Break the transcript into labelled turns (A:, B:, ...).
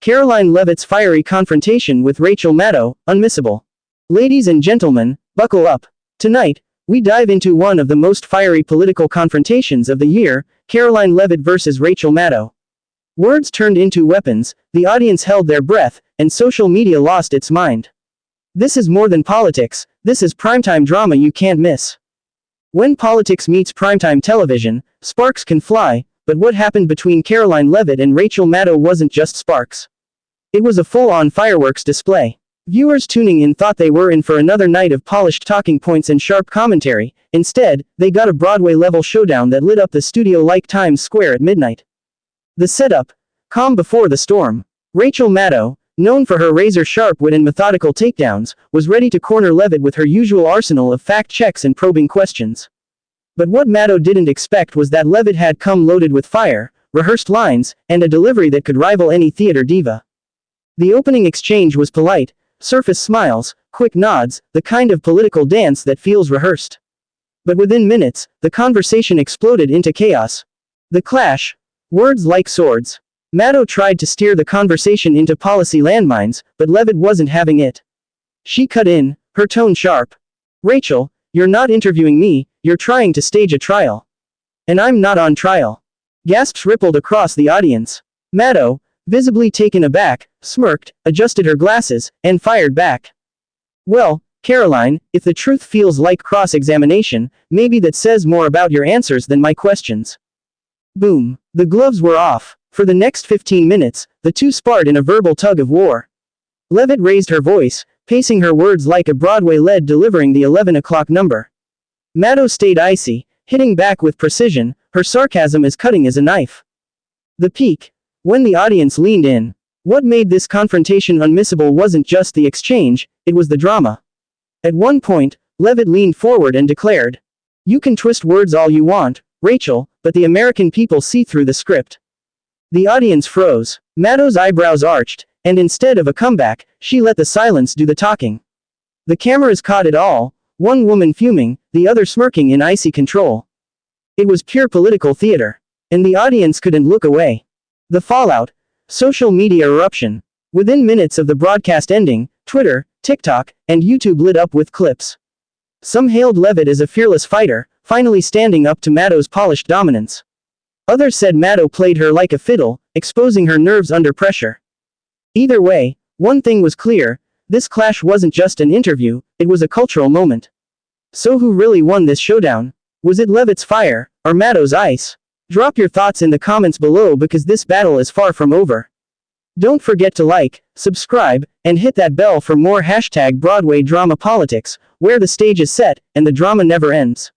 A: Karoline Leavitt's fiery confrontation with Rachel Maddow, unmissable. Ladies and gentlemen, buckle up. Tonight, we dive into one of the most fiery political confrontations of the year, Karoline Leavitt versus Rachel Maddow. Words turned into weapons, the audience held their breath, and social media lost its mind. This is more than politics, this is primetime drama you can't miss. When politics meets primetime television, sparks can fly, but what happened between Karoline Leavitt and Rachel Maddow wasn't just sparks. It was a full-on fireworks display. Viewers tuning in thought they were in for another night of polished talking points and sharp commentary. Instead, they got a Broadway-level showdown that lit up the studio like Times Square at midnight. The setup: calm before the storm. Rachel Maddow, known for her razor-sharp wit and methodical takedowns, was ready to corner Leavitt with her usual arsenal of fact checks and probing questions. But what Maddow didn't expect was that Leavitt had come loaded with fire, rehearsed lines, and a delivery that could rival any theater diva. The opening exchange was polite, surface smiles, quick nods, the kind of political dance that feels rehearsed. But within minutes, the conversation exploded into chaos. The clash. Words like swords. Maddow tried to steer the conversation into policy landmines, but Leavitt wasn't having it. She cut in, her tone sharp. "Rachel, you're not interviewing me, you're trying to stage a trial. And I'm not on trial." Gasps rippled across the audience. Maddow, visibly taken aback, smirked, adjusted her glasses, and fired back. "Well, Karoline, if the truth feels like cross-examination, maybe that says more about your answers than my questions." Boom. The gloves were off. For the next 15 minutes, the two sparred in a verbal tug-of-war. Leavitt raised her voice, pacing her words like a Broadway-led delivering the 11 o'clock number. Maddow stayed icy, hitting back with precision, her sarcasm as cutting as a knife. The peak. When the audience leaned in. What made this confrontation unmissable wasn't just the exchange, it was the drama. At one point, Leavitt leaned forward and declared, "You can twist words all you want, Rachel, but the American people see through the script." The audience froze. Maddow's eyebrows arched, and instead of a comeback, she let the silence do the talking. The cameras caught it all, one woman fuming, the other smirking in icy control. It was pure political theater. And the audience couldn't look away. The fallout. Social media eruption. Within minutes of the broadcast ending, Twitter, TikTok, and YouTube lit up with clips. Some hailed Leavitt as a fearless fighter, finally standing up to Maddow's polished dominance. Others said Maddow played her like a fiddle, exposing her nerves under pressure. Either way, one thing was clear: this clash wasn't just an interview, it was a cultural moment. So who really won this showdown? Was it Leavitt's fire, or Maddow's ice? Drop your thoughts in the comments below because this battle is far from over. Don't forget to like, subscribe, and hit that bell for more #Broadway Drama Politics, where the stage is set, and the drama never ends.